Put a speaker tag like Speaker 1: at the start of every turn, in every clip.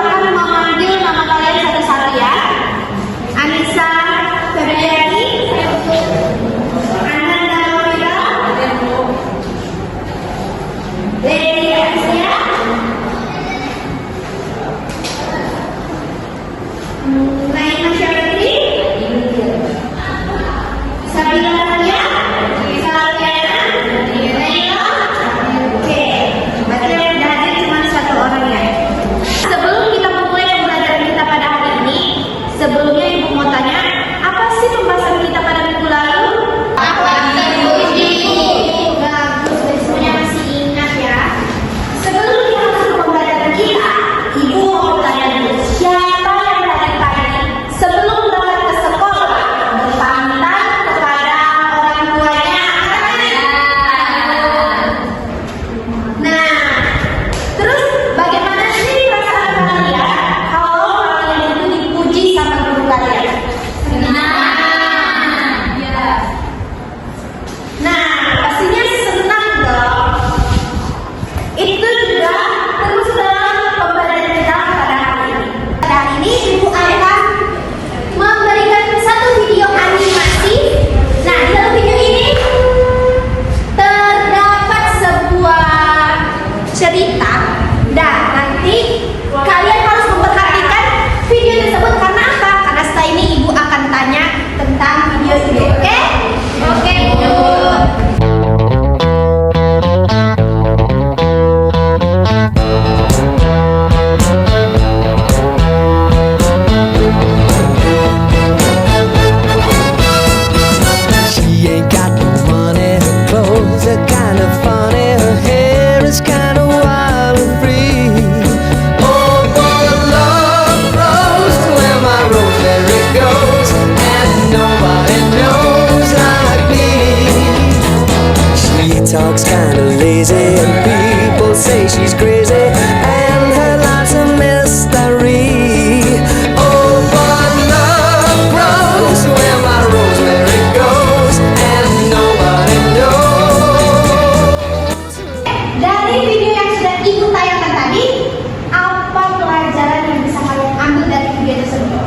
Speaker 1: akan memanggil nama kalian satu-satu ya. Anissa Febriani, Ananda Maria, Lady Asia, Naima Syarifri, Sabila Nadia, Salviana, Naila. Oke, berarti yang hadir cuma satu orang ya. Sebelum kita memulai pembelajaran kita pada hari ini, sebelumnya Ibu mau tanya, apa sih pembahasan kita pada minggu lalu? Bagus, semuanya masih ingat ya. Sebelum kita masuk ke pembelajaran kita, Ibu mau tanya dulu, siapa yang dari tadi sebelum berangkat ke sekolah berpamitan kepada orang tuanya? Nah, terus bagaimana sih perasaan kalian kalau kalian itu dipuji sama guru kalian? Nah, pastinya senang dong. Itu juga terus dalam pembelajaran kita pada hari ini. Pada hari ini Ibu akan memberikan satu video animasi. Nah, di dalam video ini terdapat sebuah cerita dan nanti kalian harus memperhatikan video tersebut karena apa? Karena setelah ini Ibu akan tanya tentang video ini. Oke? Oke, Bu.
Speaker 2: She ain't got no money, her clothes are kinda funny, her hair is kinda wild and free. Oh, what a love grows where my rosemary goes, and nobody knows like me. She talks kinda lazy, and people say she's crazy, and her life's a mystery. Oh, what love grows where my rosemary goes, and nobody knows.
Speaker 1: Dari video yang sudah Ibu tayangkan tadi, apa pelajaran yang bisa kalian ambil dari video tersebut?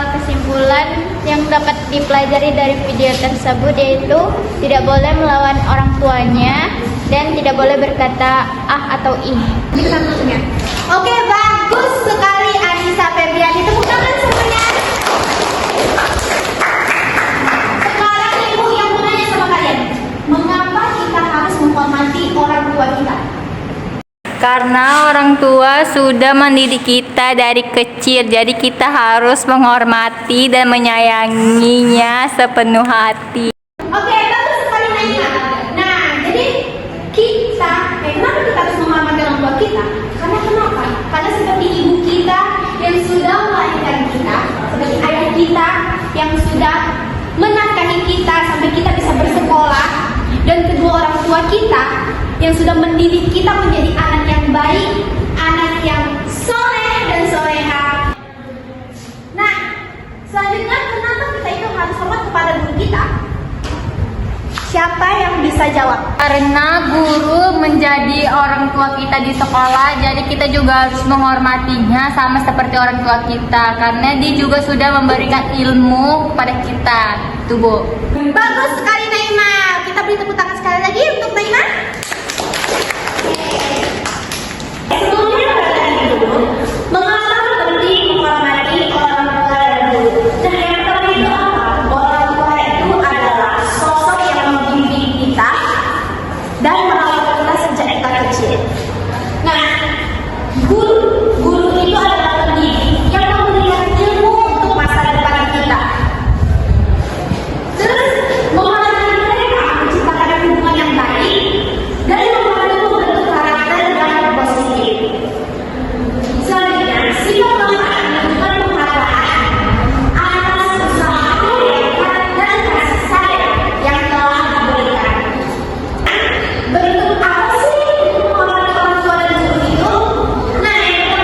Speaker 3: Kesimpulan yang dapat dipelajari dari video tersebut yaitu tidak boleh melawan orang tuanya dan tidak boleh berkata ah atau ih.
Speaker 1: Oke, bagus sekali Anissa Febriani. Tepuk tangan semuanya. Sekarang Ibu yang mau nanya sama kalian, mengapa kita harus menghormati orang tua kita?
Speaker 3: Karena orang tua sudah mendidik kita dari kecil, jadi kita harus menghormati dan menyayanginya sepenuh hati.
Speaker 1: Oke, bagus sekali Naima. Nah, jadi kenapa kita harus menghormati orang tua kita? Karena kenapa? Karena seperti ibu kita yang sudah melahirkan kita, seperti ayah kita yang sudah menafkahi kita sampai kita bisa bersekolah, dan kedua orang tua kita yang sudah mendidik kita menjadi anak yang baik, anak yang soleh dan soleha. Nah, selanjutnya kenapa kita itu harus hormat kepada guru kita? Siapa yang bisa jawab?
Speaker 3: Karena guru menjadi orang tua kita di sekolah, jadi kita juga harus menghormatinya sama seperti orang tua kita, karena dia juga sudah memberikan ilmu kepada kita. Tuh, Bu.
Speaker 1: Bagus sekali Naima. Kita beri tepuk tangan sekali lagi untuk Naima. Sebelumnya perhatikan dulu, mengapa penting menghormati orang tua dan guru? Nah, yang pertama itu apa? Orang tua itu adalah sosok yang membimbing kita dan merawat kita sejak kita kecil. Nah, guru itu adalah pendidik yang memberikan ilmu untuk masa depan kita. Terus menghormati mereka menciptakan hubungan yang baik dan membantu membentuk karakter yang positif. Selanjutnya, sifat taat menunjukkan penghargaan atas usaha kebaikan dan kasih sayang yang telah diberikan. Bentuk apa sih menghormati orang tua dan guru itu? Nah, yang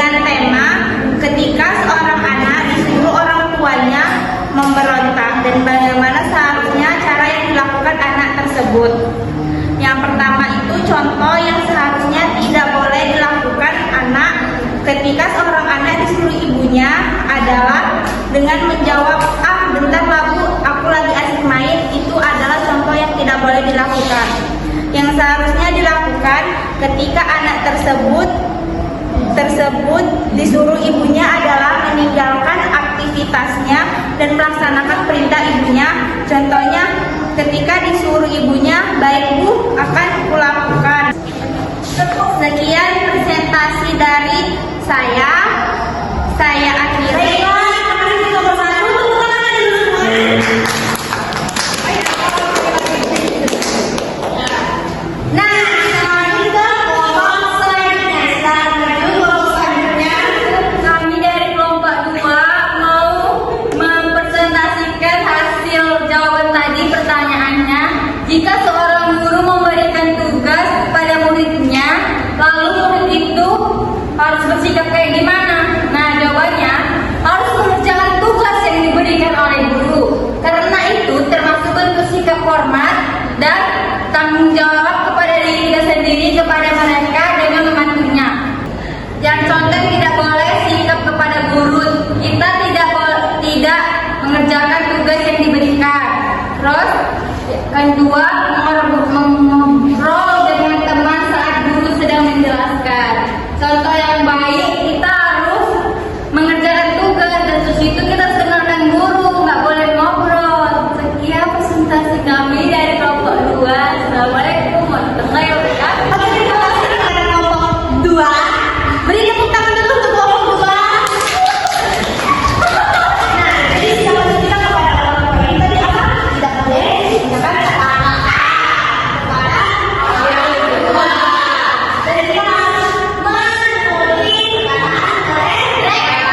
Speaker 4: dengan tema ketika seorang anak disuruh orang tuanya memberontak dan bagaimana seharusnya cara yang dilakukan anak tersebut. Yang pertama itu contoh yang seharusnya tidak boleh dilakukan anak ketika seorang anak disuruh ibunya adalah dengan menjawab, "Ah, bentar lah Bu, aku lagi asik main." Itu adalah contoh yang tidak boleh dilakukan. Yang seharusnya dilakukan ketika anak tersebut disuruh ibunya adalah meninggalkan aktivitasnya dan melaksanakan perintah ibunya. Contohnya ketika disuruh ibunya, "Baik Bu, akan kulakukan." Sekian presentasi dari saya akhiri.
Speaker 1: Nah, kita lanjut ke kelompok selanjutnya. Setelah menuju kelompok selanjutnya,
Speaker 3: Kami dari kelompok 2 mau mempresentasikan hasil jawaban tadi. Pertanyaannya, jika seorang guru memberikan tugas kepada muridnya, lalu murid itu harus bersikap kayak gimana? Nah, jawabannya harus mengerjakan tugas yang diberikan oleh guru. Karena itu termasuk bentuk sikap hormat dan tanggung jawab kepada diri kita sendiri kepada mereka dengan mematuhinya. Yang contoh tidak boleh sikap kepada guru, kita tidak mengerjakan tugas yang diberikan. Terus kedua, mengobrol dengan teman saat guru sedang menjelaskan. Contoh yang baik, kita harus mengerjakan tugas dan sesudah itu kita senang dengan guru, nggak boleh ngobrol. Sekian presentasi kami dari kelompok 2. Assalamualaikum warahmatullahi wabarakatuh.
Speaker 1: oke, terima kasih kepada kelompok 2. Beri tepuk tangan dulu untuk kelompok 2. Nah, jadi jawaban kita kepada kelompok ini tadi apa? Tidak boleh menggunakan kata kepada orang tua. Dan kita harus menulis perkataan mereka.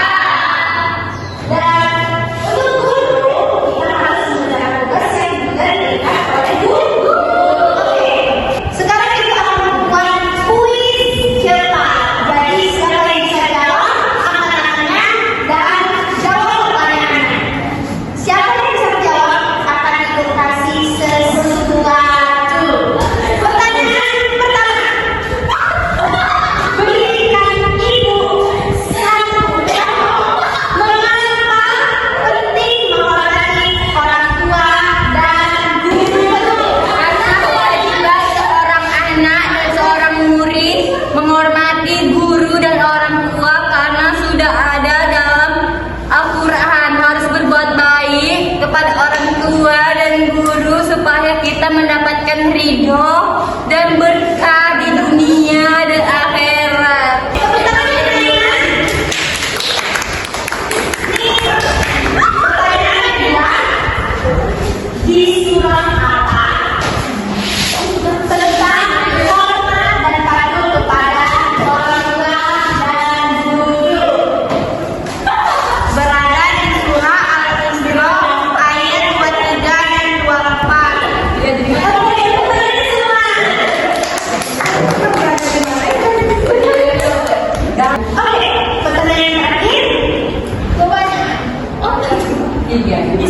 Speaker 1: Dan untuk guru, kita harus mengerjakan tugas yang diberikan oleh guru. Oke, sekarang kita akan membuat kuis cepat. Jadi siapa yang bisa jawab, angkat tangannya dan jawab pertanyaannya. Siapa yang bisa menjawab akan dikasih sesuatu. Pertanyaan pertama. Berikan ibu satu contoh mengapa penting menghormati orang tua dan guru.
Speaker 3: Karena kewajiban seorang anak dan seorang murid menghormati guru dan orang tua karena sudah ada dalam Al-Quran. Harus berbuat baik kepada orang tua dan guru supaya kita mendapatkan ridho dan berkah di dunia dan akhirat.
Speaker 1: Tepuk tangannya teman-teman. Pertanyaannya adalah di surah apa tentang hormat dan patuh kepada orang tua dan guru?
Speaker 4: Berada di surah Al-Isra ayat 23 dan 24.
Speaker 1: Oke, pertanyaan semua. Oke, pertanyaan terakhir.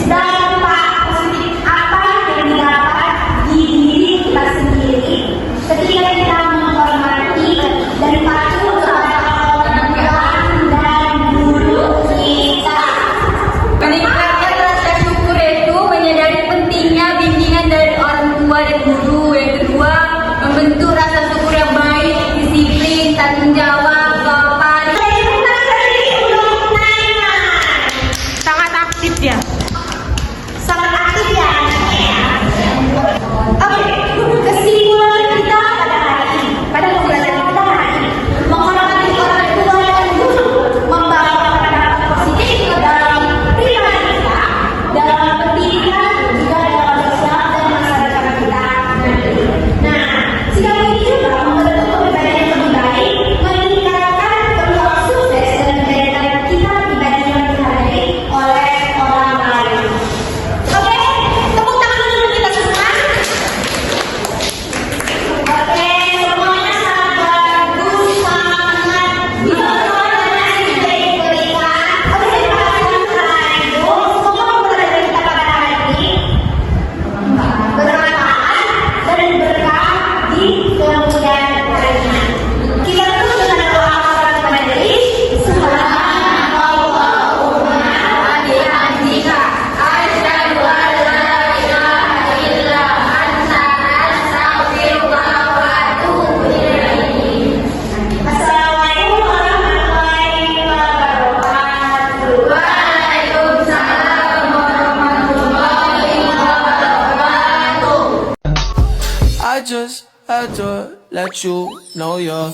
Speaker 1: Dampak positif apa yang didapat di diri kita sendiri ketika kita menghormati dan patuh kepada orang tua dan guru kita?
Speaker 3: Meningkatkan rasa syukur itu menyadari pentingnya bimbingan dari orang tua dan guru. Yang kedua, membentuk rasa syukur yang baik, disiplin, tanggung jawab, sopan.
Speaker 1: Saya minta sekali untuk Naima.
Speaker 4: Sangat aktif ya.
Speaker 1: Sangat aktif ya. Oke, kesimpulan kita pada hari ini, pada pembelajaran kita hari ini, menghormati orang tua dan guru membawa pendapat positif dalam pribadi kita, dalam pendidikan, juga dalam sosial dan masyarakat kita nanti. Nah, sikap ini juga membentuk kepribadian yang lebih baik, meningkatkan
Speaker 2: had to let you know you're